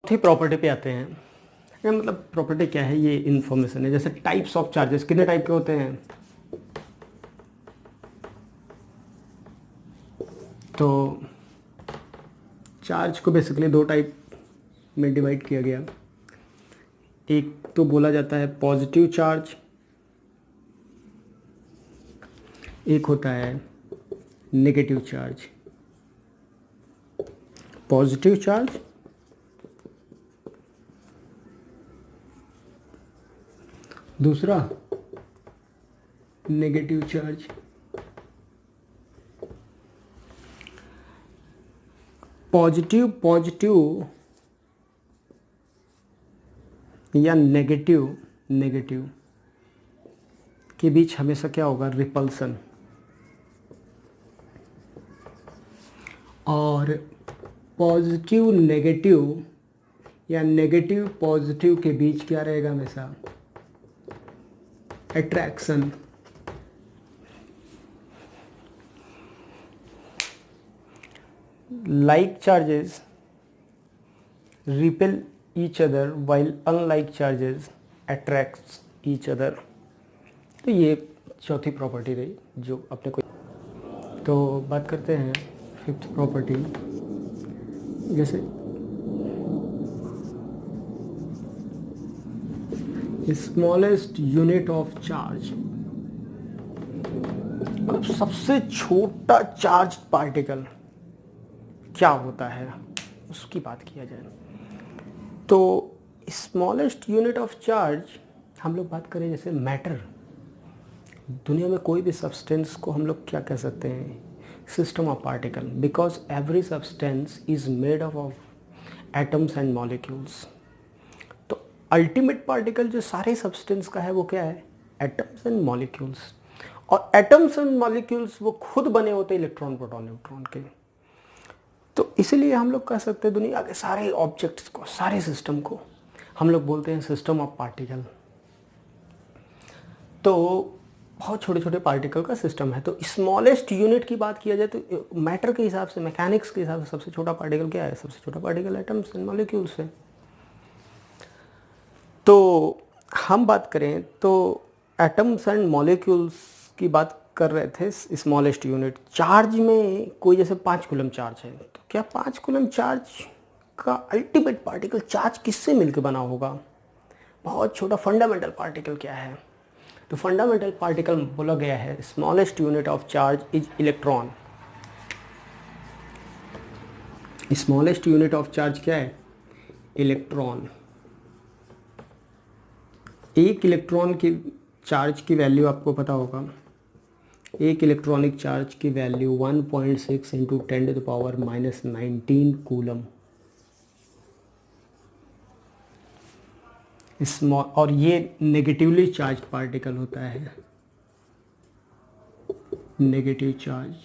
चौथी प्रॉपर्टी पे आते हैं। ये मतलब प्रॉपर्टी क्या है, ये इन्फॉर्मेशन है। जैसे टाइप्स ऑफ चार्जेस कितने टाइप के होते हैं, तो चार्ज को बेसिकली दो टाइप में डिवाइड किया गया। एक तो बोला जाता है पॉजिटिव चार्ज, एक होता है नेगेटिव चार्ज। पॉजिटिव चार्ज, दूसरा नेगेटिव चार्ज। पॉजिटिव पॉजिटिव या नेगेटिव नेगेटिव के बीच हमेशा क्या होगा, रिपल्सन। और पॉजिटिव नेगेटिव या नेगेटिव पॉजिटिव के बीच क्या रहेगा हमेशा, attraction. Like charges repel each other while unlike charges attracts each other. तो ये चौथी प्रॉपर्टी रही जो अपने को। तो बात करते हैं फिफ्थ प्रॉपर्टी। जैसे स्मॉलेस्ट यूनिट ऑफ चार्ज, मतलब सबसे छोटा चार्ज पार्टिकल क्या होता है उसकी बात किया जाए तो स्मॉलेस्ट यूनिट ऑफ चार्ज हम लोग बात करें जैसे मैटर। दुनिया में कोई भी सब्सटेंस को हम लोग क्या कह सकते हैं, system of particle, because every substance is made up of atoms and molecules. तो अल्टीमेट पार्टिकल जो सारे सब्सटेंस का है वो क्या है, एटम्स एंड मॉलिक्यूल्स। और एटम्स एंड मॉलिक्यूल्स वो खुद बने होते हैं इलेक्ट्रॉन प्रोटॉन न्यूट्रॉन के। तो इसीलिए हम लोग कह सकते हैं दुनिया के सारे ऑब्जेक्ट्स को, सारे सिस्टम को हम लोग बोलते हैं सिस्टम ऑफ पार्टिकल। तो बहुत छोटे छोटे पार्टिकल का सिस्टम है। तो स्मॉलेस्ट यूनिट की बात किया जाए तो मैटर के हिसाब से, मैकेनिक्स के हिसाब से सबसे छोटा पार्टिकल क्या है, सबसे छोटा पार्टिकल एटम्स एंड मॉलिक्यूल्स है। तो हम बात करें तो एटम्स एंड मॉलिक्यूल्स की बात कर रहे थे। स्मॉलेस्ट यूनिट चार्ज में कोई जैसे 5 कूलम चार्ज है, तो क्या 5 कूलम चार्ज का अल्टीमेट पार्टिकल चार्ज किससे मिलकर बना होगा, बहुत छोटा फंडामेंटल पार्टिकल क्या है। तो फंडामेंटल पार्टिकल बोला गया है smallest unit of charge is electron. Smallest unit of charge क्या है, इलेक्ट्रॉन। एक इलेक्ट्रॉन की चार्ज की वैल्यू आपको पता होगा, एक इलेक्ट्रॉनिक चार्ज की वैल्यू 1.6 इंटू 10⁻⁻19 कूलम। और ये नेगेटिवली चार्ज पार्टिकल होता है। नेगेटिव चार्ज,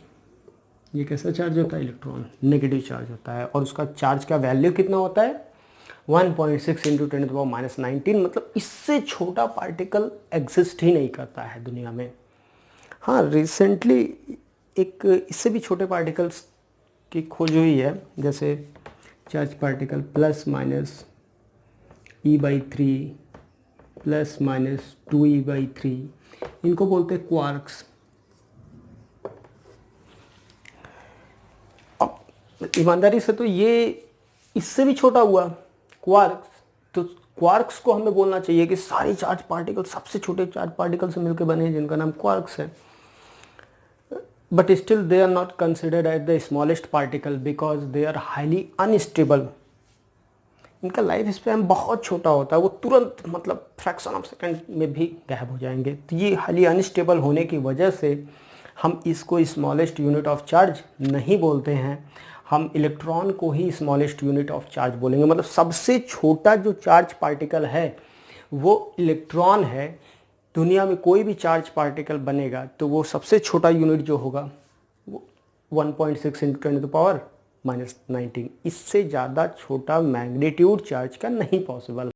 ये कैसा चार्ज होता है, इलेक्ट्रॉन नेगेटिव चार्ज होता है। और उसका चार्ज का वैल्यू कितना होता है, 1.6 इंटू 10⁻⁻19। मतलब इससे छोटा पार्टिकल एग्जिस्ट ही नहीं करता है दुनिया में। हाँ, रिसेंटली एक इससे भी छोटे पार्टिकल्स की खोज हुई है, जैसे चार्ज पार्टिकल +-e/3 +-2e/3, इनको बोलते हैं क्वार्क्स। अब ईमानदारी से तो ये इससे भी छोटा हुआ क्वार्क्स। तो क्वार्क्स को हमें बोलना चाहिए कि सारे चार्ज पार्टिकल सबसे छोटे चार्ज पार्टिकल से मिलकर बने हैं, जिनका नाम क्वार्क्स है। But still they are not considered as the smallest particle because they are highly unstable. इनका लाइफ स्पैन बहुत छोटा होता है, वो तुरंत मतलब फ्रैक्शन ऑफ सेकंड में भी गायब हो जाएंगे। तो ये हाईली अनस्टेबल होने की वजह से हम इसको स्मॉलेस्ट यूनिट ऑफ चार्ज नहीं बोलते हैं, हम इलेक्ट्रॉन को ही स्मॉलेस्ट यूनिट ऑफ चार्ज बोलेंगे। मतलब सबसे छोटा जो चार्ज पार्टिकल है वो इलेक्ट्रॉन है। दुनिया में कोई भी चार्ज पार्टिकल बनेगा तो वो सबसे छोटा यूनिट जो होगा वो 1.6 इंटू 10⁻⁻19। इससे ज़्यादा छोटा मैग्नीट्यूड चार्ज का नहीं पॉसिबल।